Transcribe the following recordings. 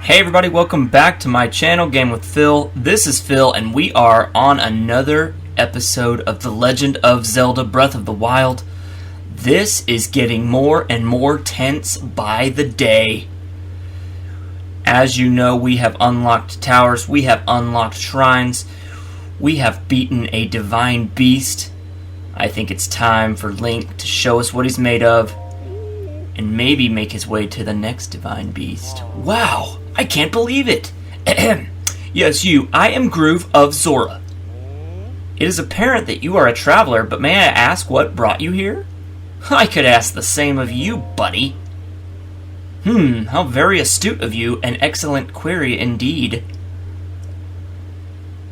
Hey everybody, welcome back to my channel, Game with Phil. This is Phil, and we are on another episode of The Legend of Zelda Breath of the Wild. This is getting more and more tense by the day. As you know, we have unlocked towers, we have unlocked shrines, we have beaten a divine beast. I think it's time for Link to show us what he's made of, and maybe make his way to the next divine beast. Wow! I can't believe it! Yes, you. I am Groove of Zora. It is apparent that you are a traveler, but may I ask what brought you here? I could ask the same of you, buddy. How very astute of you. An excellent query indeed.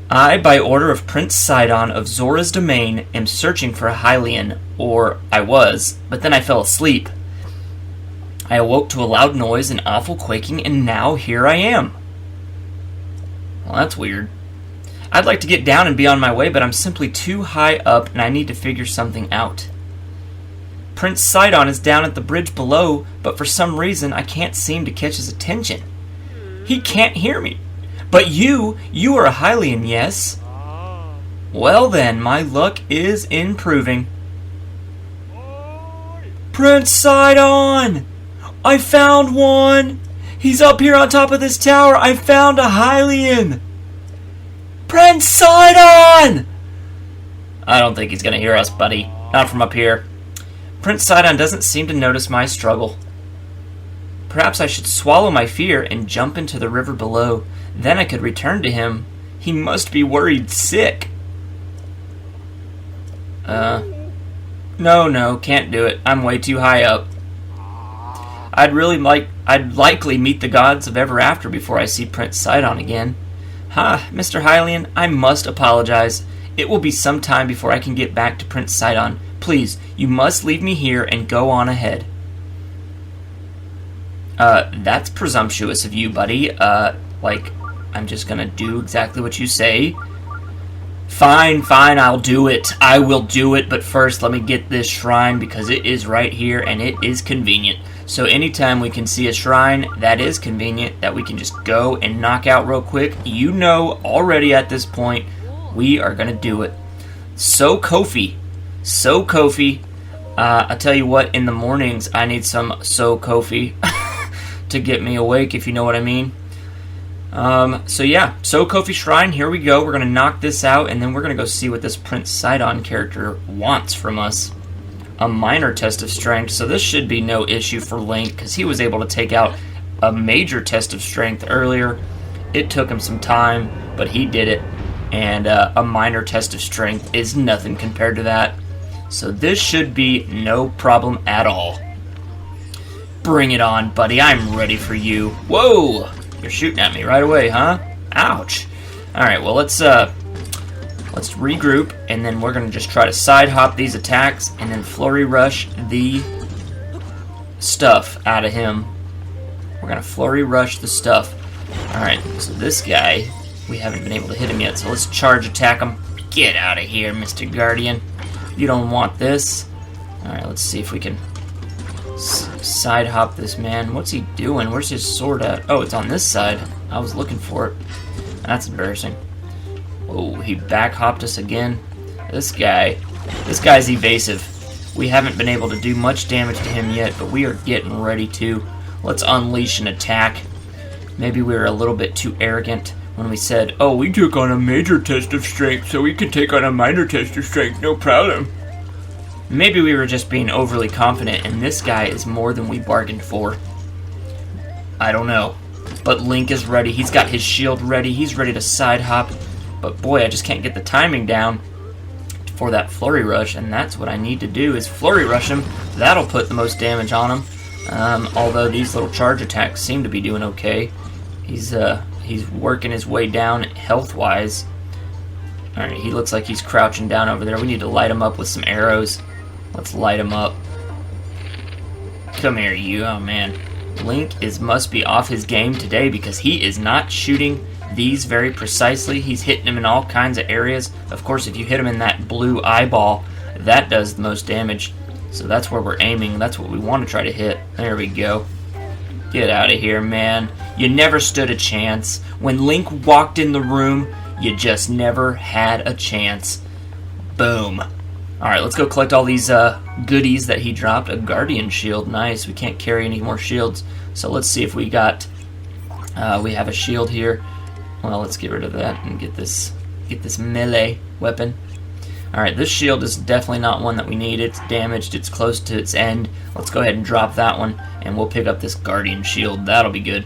I, by order of Prince Sidon of Zora's domain, am searching for a Hylian, or I was, but then I fell asleep. I awoke to a loud noise and awful quaking, and now here I am. Well, that's weird. I'd like to get down and be on my way, but I'm simply too high up, and I need to figure something out. Prince Sidon is down at the bridge below, but for some reason I can't seem to catch his attention. He can't hear me. But you are a Hylian, yes? Well then, my luck is improving. Prince Sidon! I found one! He's up here on top of this tower! I found a Hylian! Prince Sidon! I don't think he's gonna hear us, buddy. Not from up here. Prince Sidon doesn't seem to notice my struggle. Perhaps I should swallow my fear and jump into the river below. Then I could return to him. He must be worried sick. No, can't do it. I'm way too high up. I'd likely meet the gods of ever after before I see Prince Sidon again. Mr. Hylian, I must apologize. It will be some time before I can get back to Prince Sidon. Please, you must leave me here and go on ahead. That's presumptuous of you, buddy. I'm just gonna do exactly what you say. Fine, I'll do it. I will do it, but first let me get this shrine because it is right here and it is convenient. So anytime we can see a shrine that is convenient, that we can just go and knock out real quick, you know already at this point, we are going to do it. So Kofi. I tell you what, in the mornings, I need some So Kofi to get me awake, if you know what I mean. So Kofi Shrine, here we go. We're going to knock this out, and then we're going to go see what this Prince Sidon character wants from us. A minor test of strength, so this should be no issue for Link, because he was able to take out a major test of strength earlier. It took him some time, but he did it, and a minor test of strength is nothing compared to that. So this should be no problem at all. Bring it on, buddy. I'm ready for you. Whoa! You're shooting at me right away, huh? Ouch. Alright, well, let's regroup, and then we're going to just try to side hop these attacks, and then flurry rush the stuff out of him. We're going to flurry rush the stuff. Alright, so this guy, we haven't been able to hit him yet, so let's charge attack him. Get out of here, Mr. Guardian. You don't want this. Alright, let's see if we can side hop this man. What's he doing? Where's his sword at? Oh, it's on this side. I was looking for it. That's embarrassing. Oh, he back hopped us again. This guy's evasive. We haven't been able to do much damage to him yet, but we are getting ready to. Let's unleash an attack. Maybe we were a little bit too arrogant when we said, oh, we took on a major test of strength, so we can take on a minor test of strength, no problem. Maybe we were just being overly confident, and this guy is more than we bargained for. I don't know. But Link is ready. He's got his shield ready. He's ready to side hop. But boy, I just can't get the timing down for that flurry rush, and that's what I need to do is flurry rush him. That'll put the most damage on him. Although these little charge attacks seem to be doing okay. He's working his way down health-wise. Alright, he looks like he's crouching down over there. We need to light him up with some arrows. Let's light him up. Come here, you. Oh, man. Link must be off his game today because he is not shooting these very precisely. He's hitting them in all kinds of areas. Of course, if you hit him in that blue eyeball, that does the most damage. So that's where we're aiming. That's what we want to try to hit. There we go. Get out of here, man. You never stood a chance. When Link walked in the room, you just never had a chance. Boom. Alright, let's go collect all these goodies that he dropped. A Guardian Shield, nice. We can't carry any more shields. So let's see if we got... we have a shield here. Well, let's get rid of that and get this melee weapon. Alright, this shield is definitely not one that we need. It's damaged, it's close to its end. Let's go ahead and drop that one, and we'll pick up this Guardian Shield. That'll be good.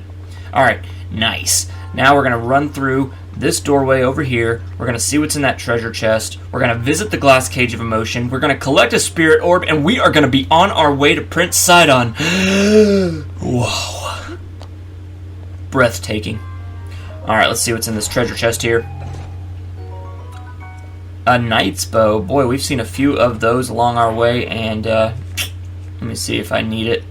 Alright, nice. Now we're going to run through this doorway over here. We're going to see what's in that treasure chest. We're going to visit the glass cage of emotion. We're going to collect a spirit orb, and we are going to be on our way to Prince Sidon. Whoa. Breathtaking. Alright, let's see what's in this treasure chest here. A knight's bow. Boy, we've seen a few of those along our way, and let me see if I need it.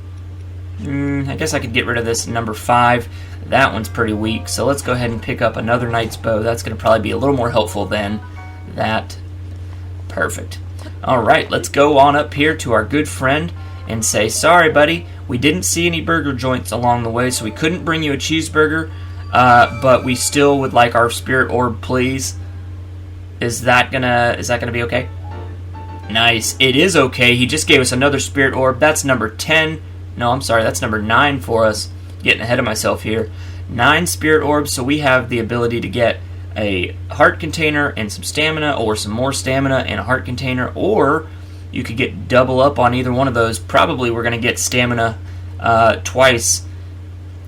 I guess I could get rid of this number 5. That one's pretty weak, so let's go ahead and pick up another knight's bow. That's going to probably be a little more helpful than that. Perfect. Alright, let's go on up here to our good friend and say, sorry, buddy, we didn't see any burger joints along the way, so we couldn't bring you a cheeseburger, but we still would like our spirit orb, please. Is that gonna be okay? Nice. It is okay. He just gave us another spirit orb. That's number 10. No, I'm sorry. That's number 9 for us. Getting ahead of myself here. 9 spirit orbs, so we have the ability to get a heart container and some stamina, or some more stamina and a heart container, or you could get double up on either one of those. Probably we're going to get stamina twice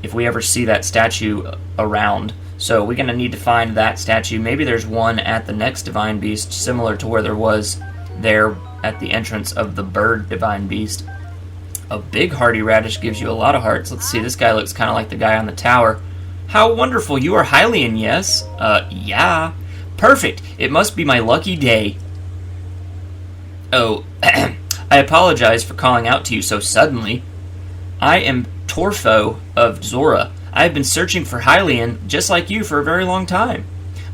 if we ever see that statue around. So we're going to need to find that statue. Maybe there's one at the next Divine Beast, similar to where there was there at the entrance of the bird Divine Beast. A big hearty radish gives you a lot of hearts. Let's see, this guy looks kind of like the guy on the tower. How wonderful, you are Hylian, yes? Yeah. Perfect, it must be my lucky day. Oh, I apologize for calling out to you so suddenly. I am Torfo of Zora. I have been searching for Hylian, just like you, for a very long time.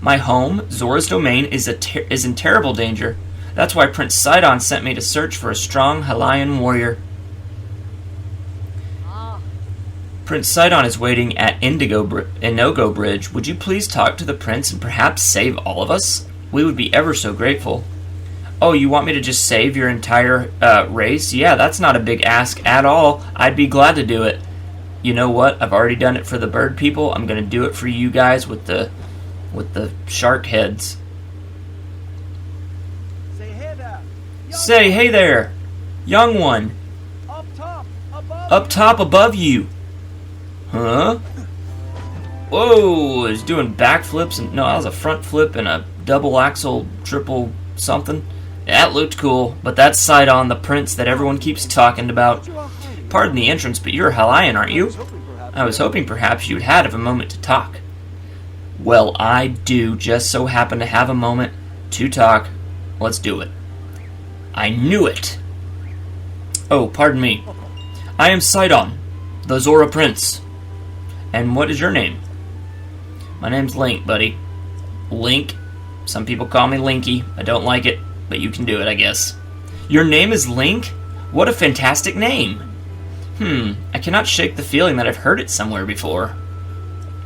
My home, Zora's domain, is in terrible danger. That's why Prince Sidon sent me to search for a strong Hylian warrior. Prince Sidon is waiting at Inogo Bridge. Would you please talk to the prince and perhaps save all of us? We would be ever so grateful. Oh, you want me to just save your entire race? Yeah, that's not a big ask at all. I'd be glad to do it. You know what? I've already done it for the bird people. I'm going to do it for you guys with the shark heads. Say hey there, young one. Up top above you. Huh? Whoa, he's doing backflips, and no, that was a front flip and a double axle triple something. That looked cool, but that's Sidon, the prince that everyone keeps talking about. Pardon the entrance, but you're a Hylian, aren't you? I was hoping perhaps you'd had a moment to talk. Well, I do just so happen to have a moment to talk. Let's do it. I knew it. Oh, pardon me. I am Sidon, the Zora Prince. And what is your name? My name's Link, buddy. Link. Some people call me Linky. I don't like it, but you can do it, I guess. Your name is Link? What a fantastic name. I cannot shake the feeling that I've heard it somewhere before.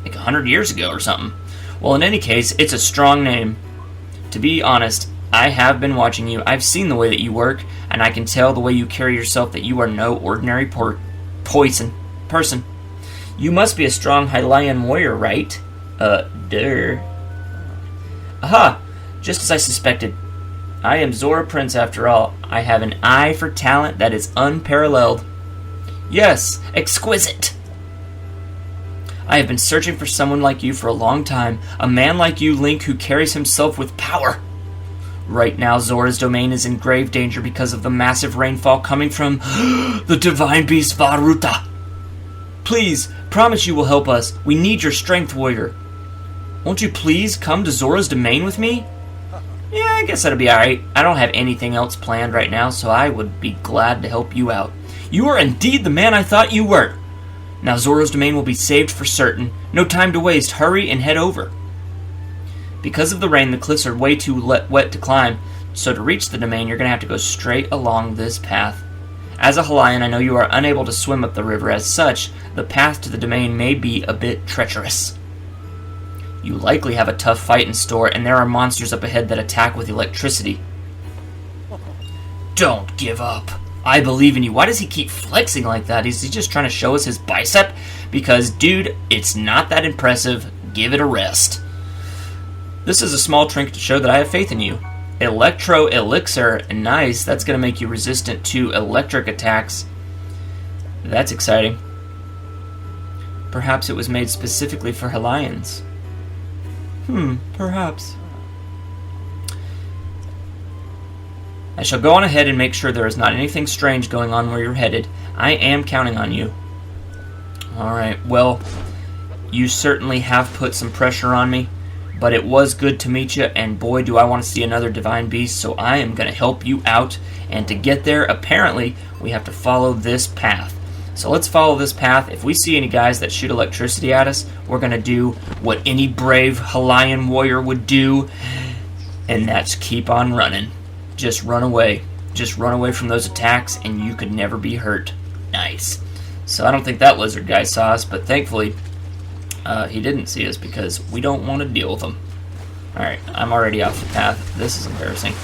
Like 100 years ago or something. Well, in any case, it's a strong name. To be honest, I have been watching you. I've seen the way that you work, and I can tell the way you carry yourself that you are no ordinary person. You must be a strong Hylian warrior, right? Duh. Aha! Just as I suspected. I am Zora Prince after all. I have an eye for talent that is unparalleled. Yes, exquisite! I have been searching for someone like you for a long time. A man like you, Link, who carries himself with power. Right now, Zora's domain is in grave danger because of the massive rainfall coming from the Divine Beast Ruta. Please, promise you will help us. We need your strength, warrior. Won't you please come to Zora's domain with me? Yeah, I guess that'll be alright. I don't have anything else planned right now, so I would be glad to help you out. You are indeed the man I thought you were. Now Zora's domain will be saved for certain. No time to waste. Hurry and head over. Because of the rain, the cliffs are way too wet to climb, so to reach the domain, you're going to have to go straight along this path. As a Halion, I know you are unable to swim up the river. As such, the path to the domain may be a bit treacherous. You likely have a tough fight in store, and there are monsters up ahead that attack with electricity. Don't give up. I believe in you. Why does he keep flexing like that? Is he just trying to show us his bicep? Because, dude, it's not that impressive. Give it a rest. This is a small trinket to show that I have faith in you. Electro Elixir. Nice. That's going to make you resistant to electric attacks. That's exciting. Perhaps it was made specifically for Halions. Perhaps. I shall go on ahead and make sure there is not anything strange going on where you're headed. I am counting on you. Alright, well, you certainly have put some pressure on me, but it was good to meet you, and boy, do I want to see another Divine Beast, so I am going to help you out, and to get there, apparently, we have to follow this path. So let's follow this path. If we see any guys that shoot electricity at us, we're going to do what any brave Halion warrior would do, and that's keep on running. Just run away. Just run away from those attacks, and you could never be hurt. Nice. So I don't think that lizard guy saw us, but thankfully he didn't see us because we don't want to deal with him. Alright, I'm already off the path. This is embarrassing.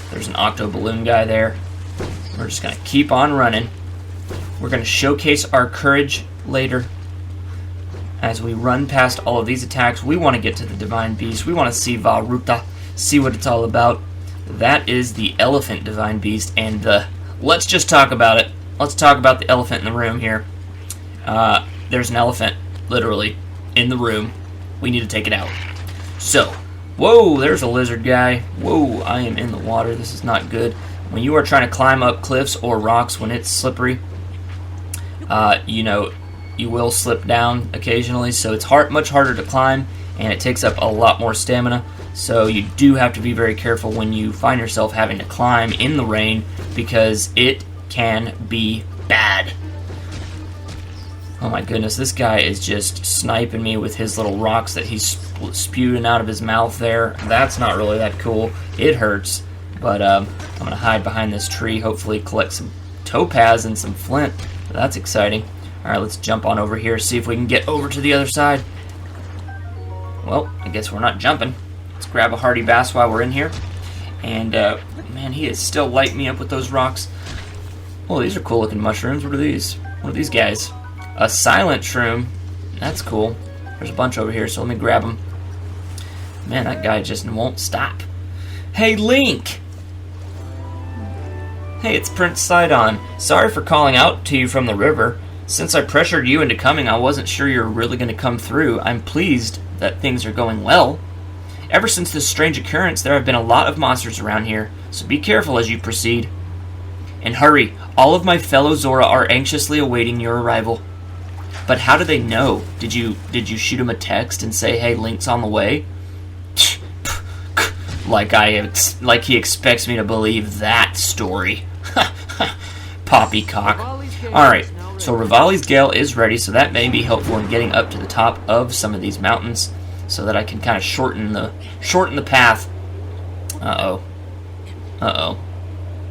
There's an octo balloon guy there. We're just going to keep on running. We're going to showcase our courage later. As we run past all of these attacks, we want to get to the Divine Beast. We want to see Ruta, see what it's all about. That is the elephant Divine Beast, and let's just talk about it. Let's talk about the elephant in the room here. There's an elephant, literally, in the room. We need to take it out. So, whoa, there's a lizard guy. Whoa, I am in the water. This is not good. When you are trying to climb up cliffs or rocks when it's slippery, you know, you will slip down occasionally, so it's much harder to climb, and it takes up a lot more stamina. So you do have to be very careful when you find yourself having to climb in the rain, because it can be bad. Oh my goodness, this guy is just sniping me with his little rocks that he's spewing out of his mouth there. That's not really that cool. It hurts, but I'm going to hide behind this tree, hopefully collect some topaz and some flint. That's exciting. Alright, let's jump on over here, see if we can get over to the other side. Well, I guess we're not jumping. Let's grab a hardy bass while we're in here. And, man, he is still lighting me up with those rocks. Oh, these are cool looking mushrooms. What are these? What are these guys? A silent shroom. That's cool. There's a bunch over here, so let me grab them. Man, that guy just won't stop. Hey, Link! Hey, it's Prince Sidon. Sorry for calling out to you from the river. Since I pressured you into coming, I wasn't sure you were really going to come through. I'm pleased that things are going well. Ever since this strange occurrence, there have been a lot of monsters around here, so be careful as you proceed. And hurry, all of my fellow Zora are anxiously awaiting your arrival. But how do they know? Did you shoot him a text and say, hey, Link's on the way? like he expects me to believe that story. Poppycock. Alright, so Rivali's Gale is ready, so that may be helpful in getting up to the top of some of these mountains, so that I can kind of shorten the path. Uh-oh.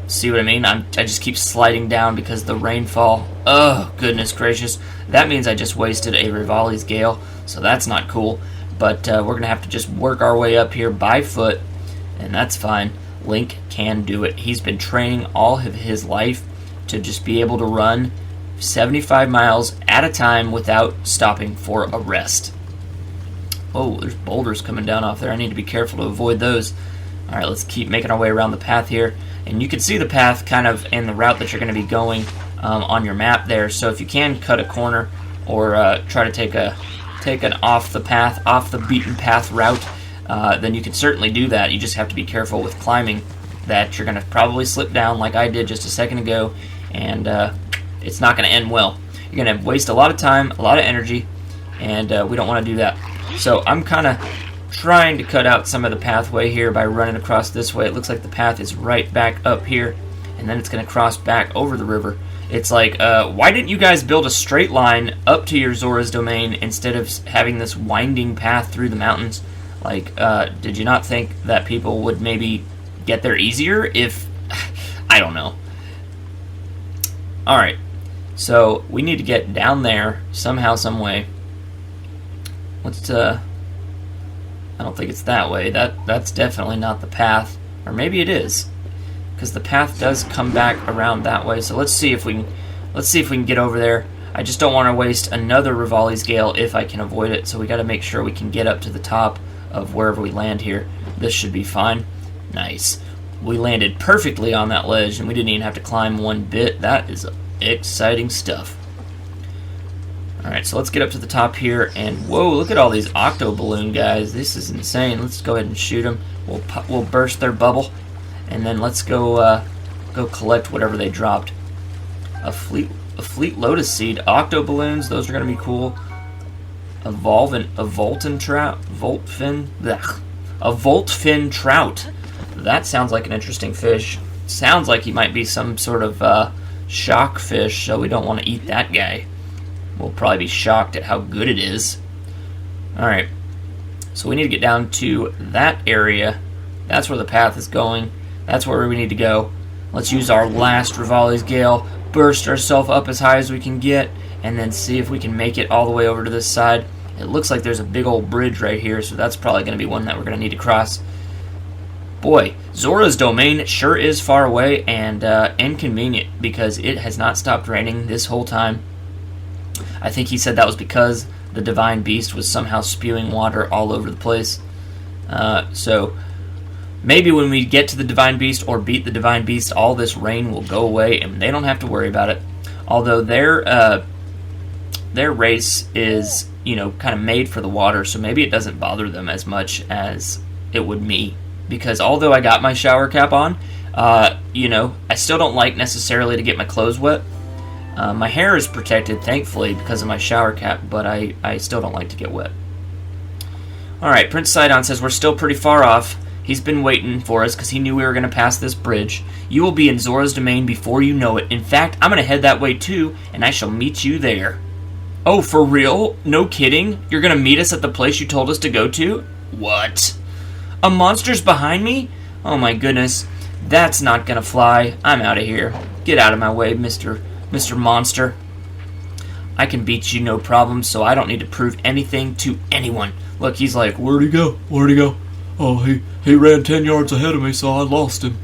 See what I mean? I just keep sliding down because of the rainfall. Oh, goodness gracious. That means I just wasted a Rivali's Gale, so that's not cool. But we're going to have to just work our way up here by foot, and that's fine. Link can do it. He's been training all of his life to just be able to run 75 miles at a time without stopping for a rest. Oh, there's boulders coming down off there. I need to be careful to avoid those. Alright, let's keep making our way around the path here. And you can see the path kind of in the route that you're going to be going on your map there. So if you can cut a corner or try to take an off the beaten path route, then you can certainly do that. You just have to be careful with climbing, that you're going to probably slip down like I did just a second ago, and it's not going to end well. You're going to waste a lot of time, a lot of energy, and we don't want to do that. So I'm kind of trying to cut out some of the pathway here by running across this way. It looks like the path is right back up here, and then it's going to cross back over the river. It's like, why didn't you guys build a straight line up to your Zora's domain instead of having this winding path through the mountains? Like, did you not think that people would maybe get there easier if... I don't know. Alright, so we need to get down there somehow, some way. Let's, I don't think it's that way. That's definitely not the path. Or maybe it is, because the path does come back around that way. So let's see if we can get over there. I just don't want to waste another Rivali's Gale if I can avoid it, so we got to make sure we can get up to the top of wherever we land here. This should be fine. Nice. We landed perfectly on that ledge, and we didn't even have to climb one bit. That is exciting stuff. Alright, so let's get up to the top here, and whoa, look at all these octo balloon guys. This is insane. Let's go ahead and shoot them. We'll burst their bubble, and then let's go collect whatever they dropped. A fleet lotus seed, octo balloons. Those are gonna be cool. A voltfin trout. That sounds like an interesting fish. Sounds like he might be some sort of shock fish, so we don't want to eat that guy. We'll probably be shocked at how good it is. Alright, so we need to get down to that area. That's where the path is going. That's where we need to go. Let's use our last Rivali's Gale, burst ourselves up as high as we can get, and then see if we can make it all the way over to this side. It looks like there's a big old bridge right here, so that's probably going to be one that we're going to need to cross. Boy, Zora's Domain sure is far away and inconvenient, because it has not stopped raining this whole time. I think he said that was because the Divine Beast was somehow spewing water all over the place. So maybe when we get to the Divine Beast or beat the Divine Beast, all this rain will go away and they don't have to worry about it. Although their race is, you know, kind of made for the water, so maybe it doesn't bother them as much as it would me. Because although I got my shower cap on, you know, I still don't like necessarily to get my clothes wet. My hair is protected, thankfully, because of my shower cap, but I still don't like to get wet. Alright, Prince Sidon says we're still pretty far off. He's been waiting for us because he knew we were going to pass this bridge. You will be in Zora's Domain before you know it. In fact, I'm going to head that way too, and I shall meet you there. Oh, for real? No kidding? You're going to meet us at the place you told us to go to? What? A monster's behind me? Oh my goodness. That's not going to fly. I'm out of here. Get out of my way, Mr. Monster. I can beat you no problem, so I don't need to prove anything to anyone. Look, he's like, where'd he go? Where'd he go? Oh, he ran 10 yards ahead of me, so I lost him.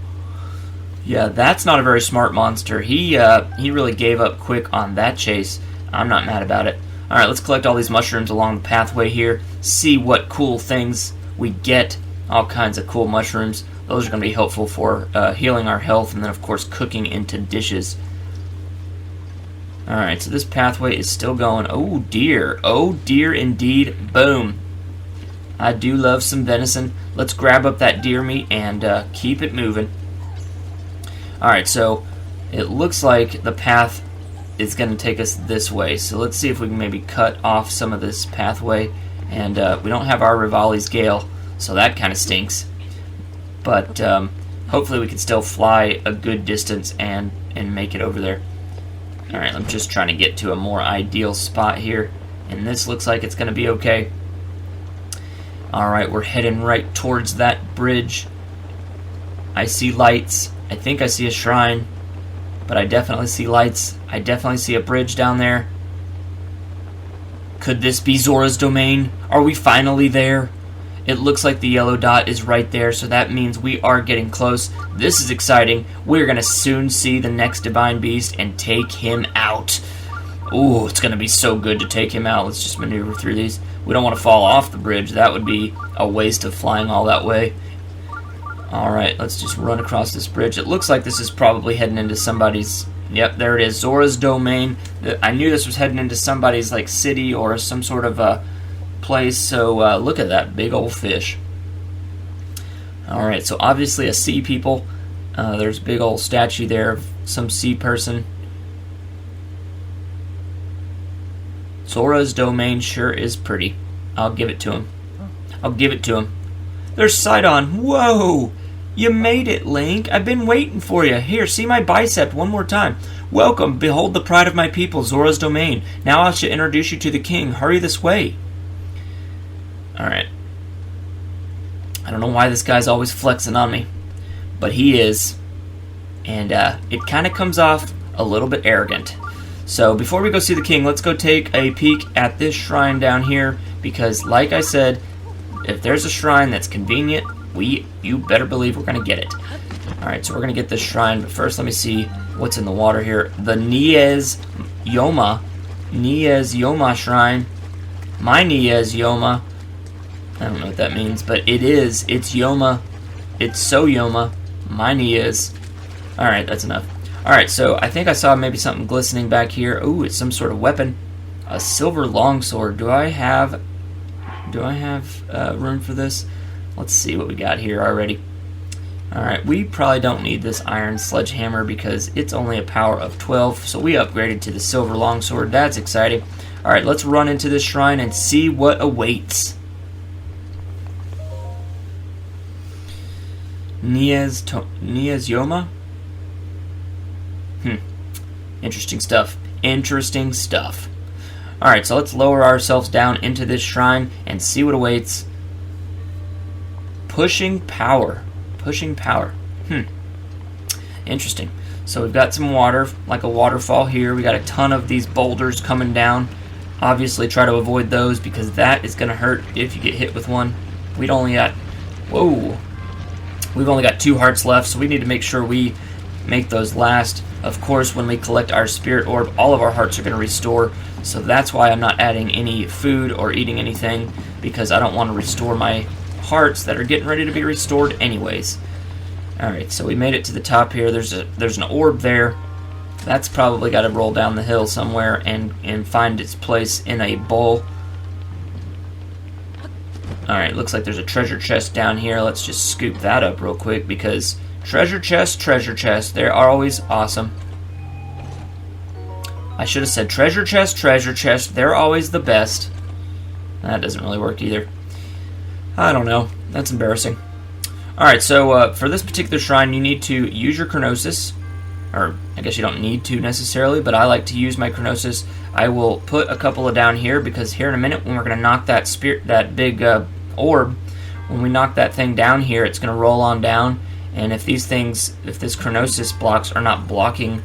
Yeah, that's not a very smart monster. He really gave up quick on that chase. I'm not mad about it. Alright, let's collect all these mushrooms along the pathway here. See what cool things we get. All kinds of cool mushrooms. Those are going to be helpful for healing our health, and then, of course, cooking into dishes. Alright, so this pathway is still going. Oh dear indeed. Boom. I do love some venison. Let's grab up that deer meat and keep it moving. Alright, so it looks like the path is going to take us this way. So let's see if we can maybe cut off some of this pathway. And we don't have our Rivali's Gale, so that kind of stinks. But hopefully we can still fly a good distance and make it over there. Alright, I'm just trying to get to a more ideal spot here, and this looks like it's going to be okay. Alright, we're heading right towards that bridge. I see lights. I think I see a shrine, but I definitely see lights. I definitely see a bridge down there. Could this be Zora's Domain? Are we finally there? It looks like the yellow dot is right there, so that means we are getting close. This is exciting. We're going to soon see the next Divine Beast and take him out. Ooh, it's going to be so good to take him out. Let's just maneuver through these. We don't want to fall off the bridge. That would be a waste of flying all that way. Alright, let's just run across this bridge. It looks like this is probably heading into somebody's... Yep, there it is. Zora's Domain. I knew this was heading into somebody's like city or some sort of a place, so look at that big old fish. Alright, so obviously a sea people. There's a big old statue there of some sea person. Zora's Domain sure is pretty. I'll give it to him. I'll give it to him. There's Sidon. Whoa! You made it, Link. I've been waiting for you. Here, see my bicep one more time. Welcome. Behold the pride of my people, Zora's Domain. Now I shall introduce you to the king. Hurry this way. Alright. I don't know why this guy's always flexing on me, but he is. And it kind of comes off a little bit arrogant. So before we go see the king, let's go take a peek at this shrine down here, because like I said, if there's a shrine that's convenient, you better believe we're going to get it. Alright, so we're going to get this shrine, but first let me see what's in the water here. The Niez Yoma shrine. My Niez Yoma. I don't know what that means, but it's Yoma. It's so Yoma. My Niez. Alright, that's enough. Alright, so I think I saw maybe something glistening back here. Ooh, it's some sort of weapon. A silver longsword. Do I have room for this? Let's see what we got here already. Alright, we probably don't need this iron sledgehammer because it's only a power of 12, so we upgraded to the silver longsword. That's exciting. Alright, let's run into this shrine and see what awaits. Niez Yoma? Interesting stuff. Interesting stuff. Alright, so let's lower ourselves down into this shrine and see what awaits. Pushing power. Pushing power. Interesting. So we've got some water, like a waterfall here. We got a ton of these boulders coming down. Obviously try to avoid those because that is going to hurt if you get hit with one. We've only got 2 hearts left, so we need to make sure we make those last. Of course, when we collect our spirit orb, all of our hearts are going to restore. So that's why I'm not adding any food or eating anything, because I don't want to restore my hearts that are getting ready to be restored anyways. Alright, so we made it to the top here. There's an orb there. That's probably got to roll down the hill somewhere and find its place in a bowl. Alright, looks like there's a treasure chest down here. Let's just scoop that up real quick, because treasure chests, they're always awesome. I should have said treasure chest, they're always the best. That doesn't really work either. I don't know. That's embarrassing. Alright, so for this particular shrine, you need to use your Chronosis. Or, I guess you don't need to necessarily, but I like to use my Chronosis. I will put a couple of down here, because here in a minute, when we're going to knock that big orb, when we knock that thing down here, it's going to roll on down. And if this Chronosis blocks are not blocking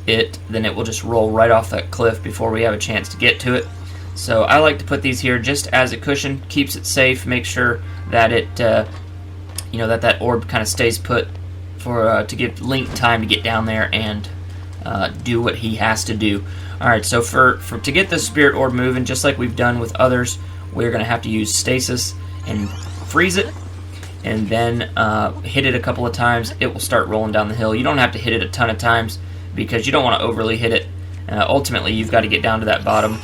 it, then it will just roll right off that cliff before we have a chance to get to it. So I like to put these here just as a cushion, keeps it safe, make sure that it, that orb kind of stays put to give Link time to get down there and do what he has to do. All right, so to get the spirit orb moving, just like we've done with others, we're going to have to use stasis and freeze it, and then hit it a couple of times. It will start rolling down the hill. You don't have to hit it a ton of times because you don't want to overly hit it. Ultimately, you've got to get down to that bottom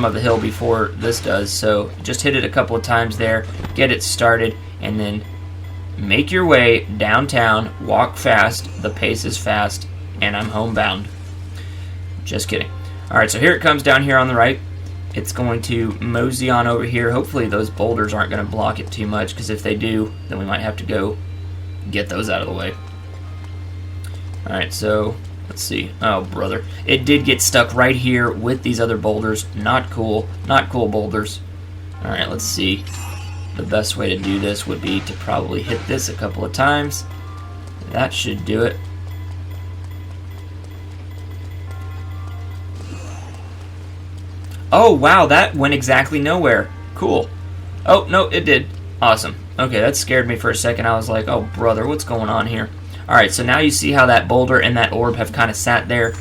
of the hill before this does. So just hit it a couple of times there, get it started, and then make your way downtown. Walk fast. The pace is fast, and I'm homebound. Just kidding. All right, so here it comes down here on the right. It's going to mosey on over here. Hopefully those boulders aren't going to block it too much, because if they do, then we might have to go get those out of the way. Alright, so let's see. Oh, brother. It did get stuck right here with these other boulders. Not cool. Not cool boulders. Alright, let's see. The best way to do this would be to probably hit this a couple of times. That should do it. Oh, wow, that went exactly nowhere. Cool. Oh, no, it did. Awesome. Okay, that scared me for a second. I was like, oh, brother, what's going on here? Alright, so now you see how that boulder and that orb have kind of sat there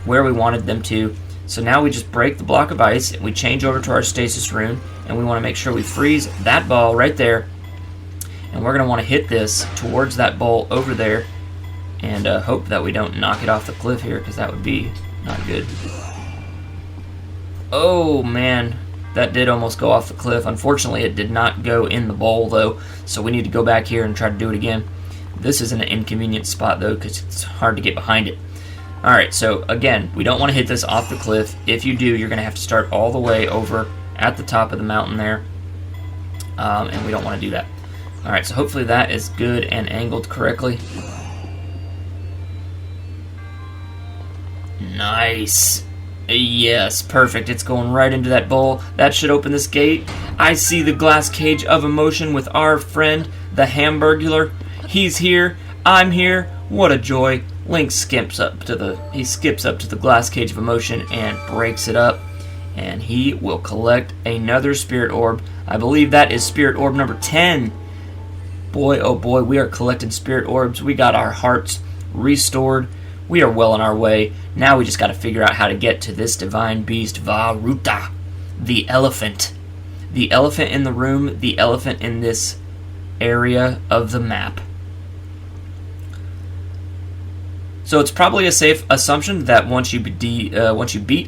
where we wanted them to. So now we just break the block of ice, and we change over to our stasis rune, and we want to make sure we freeze that ball right there. And we're going to want to hit this towards that ball over there, and hope that we don't knock it off the cliff here, because that would be not good. Oh, man. That did almost go off the cliff. Unfortunately, it did not go in the bowl, though, so we need to go back here and try to do it again. This is an inconvenient spot, though, because it's hard to get behind it. Alright, so again, we don't want to hit this off the cliff. If you do, you're going to have to start all the way over at the top of the mountain there, and we don't want to do that. Alright, so hopefully that is good and angled correctly. Nice. Yes, perfect. It's going right into that bowl. That should open this gate. I see the glass cage of emotion with our friend, the Hamburglar. He's here. I'm here. What a joy. Link skips up to the glass cage of emotion and breaks it up, and he will collect another spirit orb. I believe that is spirit orb number 10. Boy, oh boy, we are collecting spirit orbs. We got our hearts restored. We are well on our way. Now we just got to figure out how to get to this divine beast, Ruta, the elephant. The elephant in the room, the elephant in this area of the map. So it's probably a safe assumption that once you beat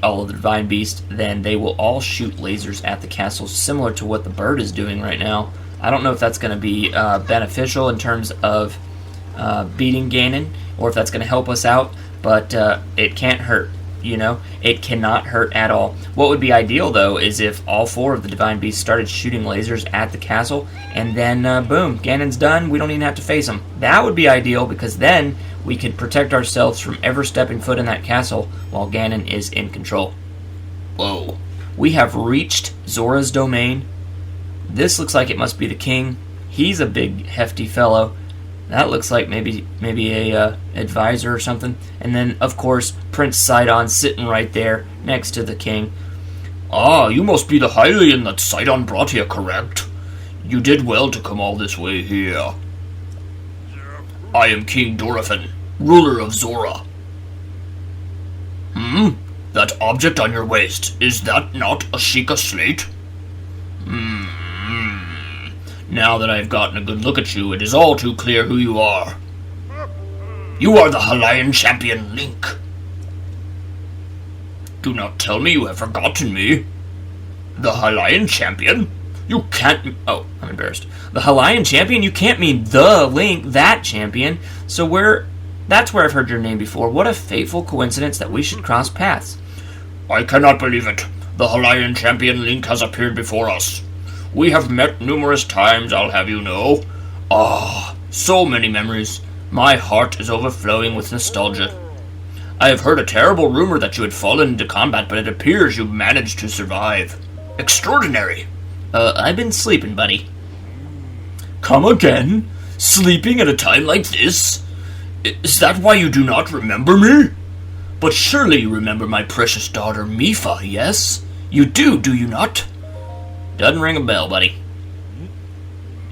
all of the divine beasts, then they will all shoot lasers at the castle, similar to what the bird is doing right now. I don't know if that's going to be beneficial in terms of beating Ganon, or if that's going to help us out, but it can't hurt. It cannot hurt at all. What would be ideal, though, is if all 4 of the divine beasts started shooting lasers at the castle, and then boom, Ganon's done. We don't even have to face him. That would be ideal, because then we could protect ourselves from ever stepping foot in that castle while Ganon is in control. Whoa. We have reached Zora's domain. This looks like it must be the king. He's a big, hefty fellow. That looks like maybe a advisor or something. And then, of course, Prince Sidon sitting right there next to the king. Ah, you must be the Hylian that Sidon brought here, correct? You did well to come all this way here. I am King Dorephan, ruler of Zora. That object on your waist, is that not a Sheikah slate? Now that I've gotten a good look at you, it is all too clear who you are. You are the Hylian champion Link. Do not tell me you have forgotten me. The Hylian champion? You can't... Oh, I'm embarrassed. The Hylian champion? You can't mean the Link, that champion. So that's where I've heard your name before. What a fateful coincidence that we should cross paths. I cannot believe it. The Hylian champion Link has appeared before us. We have met numerous times, I'll have you know. Ah, so many memories. My heart is overflowing with nostalgia. I have heard a terrible rumor that you had fallen into combat, but it appears you managed to survive. Extraordinary. I've been sleeping, buddy. Come again? Sleeping at a time like this? Is that why you do not remember me? But surely you remember my precious daughter, Mipha, yes? You do you not? Doesn't ring a bell, buddy.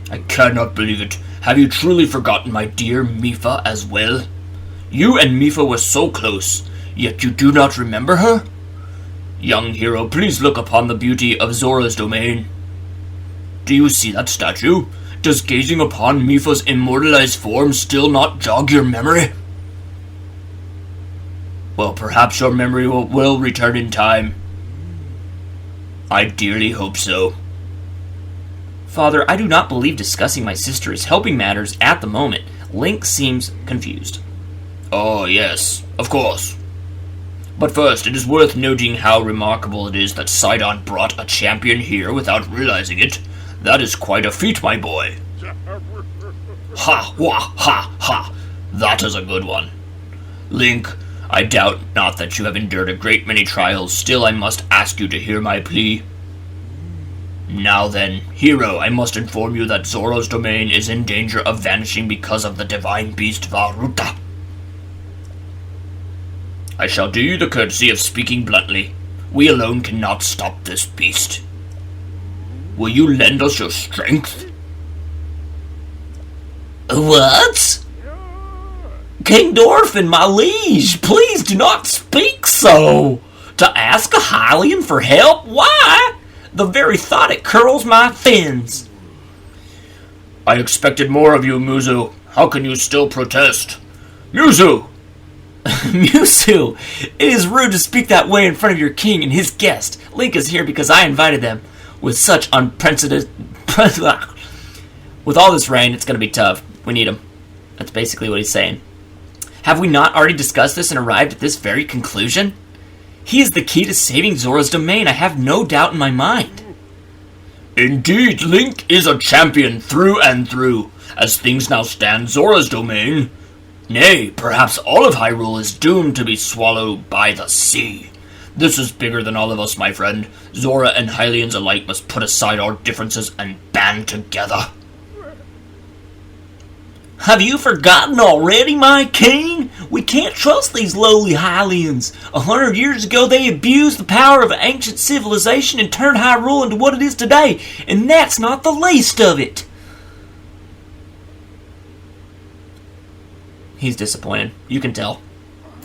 I cannot believe it. Have you truly forgotten my dear Mipha as well? You and Mipha were so close, yet you do not remember her? Young hero, please look upon the beauty of Zora's domain. Do you see that statue? Does gazing upon Mipha's immortalized form still not jog your memory? Well, perhaps your memory will return in time. I dearly hope so. Father, I do not believe discussing my sister is helping matters at the moment. Link seems confused. Oh, yes, of course. But first, it is worth noting how remarkable it is that Sidon brought a champion here without realizing it. That is quite a feat, my boy. Ha, wah, ha, ha. That is a good one. Link, I doubt not that you have endured a great many trials. Still, I must ask you to hear my plea. Now then, hero, I must inform you that Zora's domain is in danger of vanishing because of the divine beast Ruta. I shall do you the courtesy of speaking bluntly. We alone cannot stop this beast. Will you lend us your strength? What? King Dorephan, my liege, please do not speak so. To ask a Hylian for help? Why? The very thought it curls my fins. I expected more of you, Muzu. How can you still protest? Muzu! Muzu, it is rude to speak that way in front of your king and his guest. Link is here because I invited them. With such unprecedented... With all this rain, it's going to be tough. We need him. That's basically what he's saying. Have we not already discussed this and arrived at this very conclusion? He is the key to saving Zora's domain. I have no doubt in my mind. Indeed, Link is a champion through and through. As things now stand, Zora's domain, nay, perhaps all of Hyrule, is doomed to be swallowed by the sea. This is bigger than all of us, my friend. Zora and Hylians alike must put aside our differences and band together. Have you forgotten already, my king? We can't trust these lowly Hylians. 100 years ago, they abused the power of ancient civilization and turned Hyrule into what it is today, and that's not the least of it. He's disappointed. You can tell.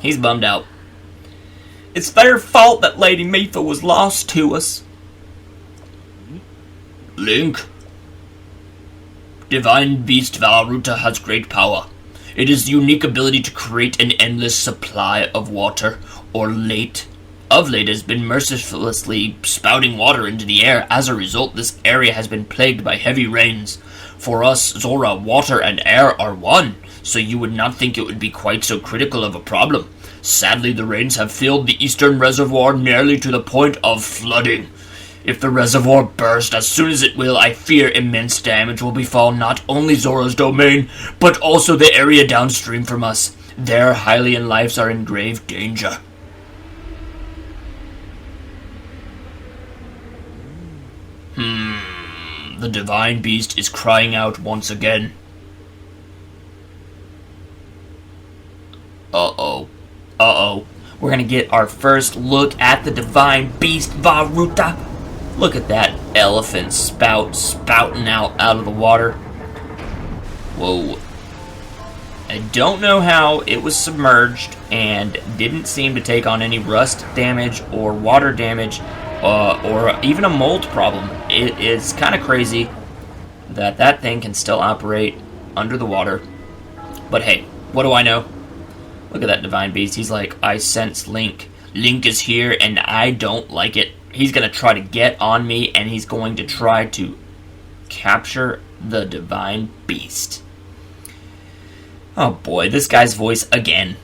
He's bummed out. It's their fault that Lady Mipha was lost to us. Link. Divine Beast Ruta has great power. It is the unique ability to create an endless supply of water, of late has been mercilessly spouting water into the air. As a result, this area has been plagued by heavy rains. For us, Zora, water and air are one, so you would not think it would be quite so critical of a problem. Sadly, the rains have filled the eastern reservoir nearly to the point of flooding. If the reservoir bursts as soon as it will, I fear immense damage will befall not only Zora's domain, but also the area downstream from us. Their Hylian lives are in grave danger. The Divine Beast is crying out once again. Uh-oh. We're gonna get our first look at the Divine Beast Ruta. Look at that elephant spouting out of the water. Whoa. I don't know how it was submerged and didn't seem to take on any rust damage or water damage or even a mold problem. It is kind of crazy that thing can still operate under the water. But hey, what do I know? Look at that Divine Beast. He's like, I sense Link. Link is here and I don't like it. He's going to try to get on me, and he's going to try to capture the Divine Beast. Oh boy, this guy's voice again.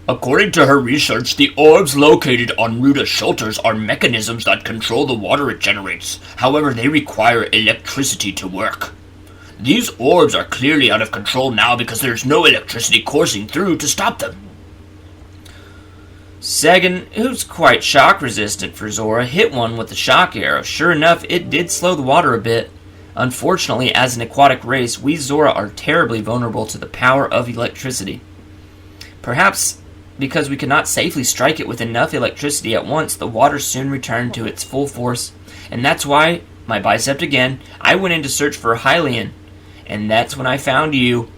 According to her research, the orbs located on Ruta's shelters are mechanisms that control the water it generates. However, they require electricity to work. These orbs are clearly out of control now because there's no electricity coursing through to stop them. Sagan, who's quite shock resistant for Zora, hit one with the shock arrow. Sure enough, it did slow the water a bit. Unfortunately, as an aquatic race, we Zora are terribly vulnerable to the power of electricity. Perhaps because we could not safely strike it with enough electricity at once, the water soon returned to its full force. And that's why, my bicep again, I went in to search for a Hylian. And that's when I found you.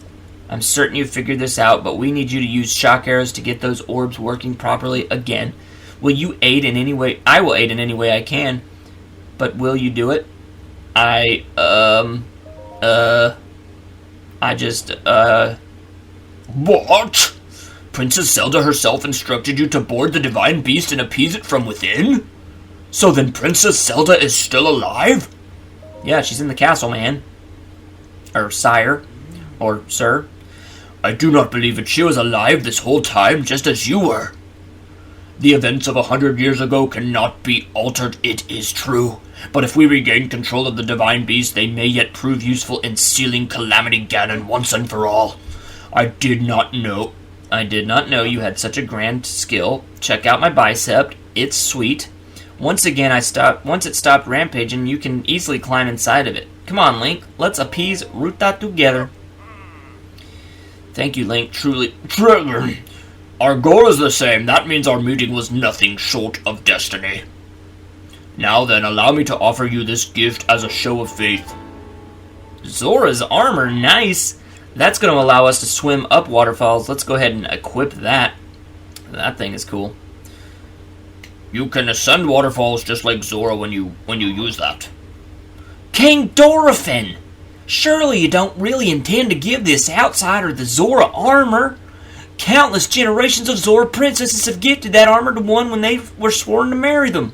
I'm certain you figured this out, but we need you to use shock arrows to get those orbs working properly again. Will you aid in any way? I will aid in any way I can. But will you do it? What? Princess Zelda herself instructed you to board the Divine Beast and appease it from within? So then Princess Zelda is still alive? Yeah, she's in the castle, man. Or sire. Or sir. I do not believe it. She was alive this whole time, just as you were. The events of 100 years ago cannot be altered, it is true. But if we regain control of the Divine Beast, they may yet prove useful in sealing Calamity Ganon once and for all. I did not know you had such a grand skill. Check out my bicep. It's sweet. Once it stopped rampaging, you can easily climb inside of it. Come on, Link. Let's appease Ruta together. Thank you, Link. Truly. Our goal is the same. That means our meeting was nothing short of destiny. Now then, allow me to offer you this gift as a show of faith. Zora's armor, nice. That's going to allow us to swim up waterfalls. Let's go ahead and equip that. That thing is cool. You can ascend waterfalls just like Zora when you use that. King Dorephan! Surely you don't really intend to give this outsider the Zora armor? Countless generations of Zora princesses have gifted that armor to one when they were sworn to marry them.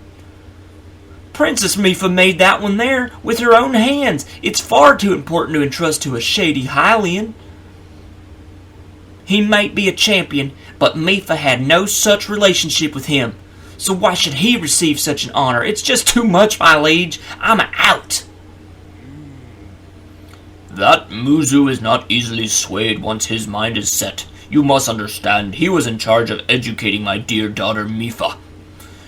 Princess Mipha made that one there with her own hands. It's far too important to entrust to a shady Hylian. He might be a champion, but Mipha had no such relationship with him. So why should he receive such an honor? It's just too much, my liege. I'm out. That Muzu is not easily swayed once his mind is set. You must understand, he was in charge of educating my dear daughter Mipha.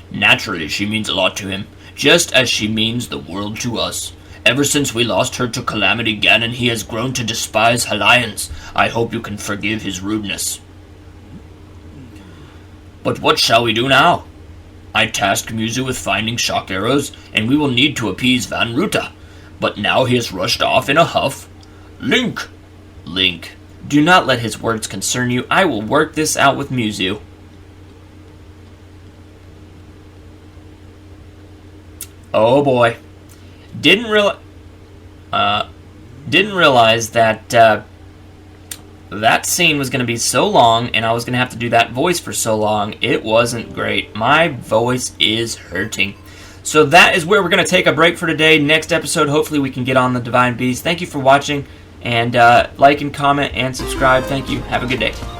Naturally, she means a lot to him, just as she means the world to us. Ever since we lost her to Calamity Ganon, he has grown to despise Hylians. I hope you can forgive his rudeness. But what shall we do now? I tasked Muzu with finding shock arrows, and we will need to appease Van Ruta. But now he has rushed off in a huff. Link! Link, do not let his words concern you. I will work this out with Muzu. Oh boy. Didn't realize that that scene was going to be so long, and I was going to have to do that voice for so long. It wasn't great. My voice is hurting. So that is where we're going to take a break for today. Next episode, hopefully we can get on the Divine Beast. Thank you for watching, and like and comment and subscribe. Thank you. Have a good day.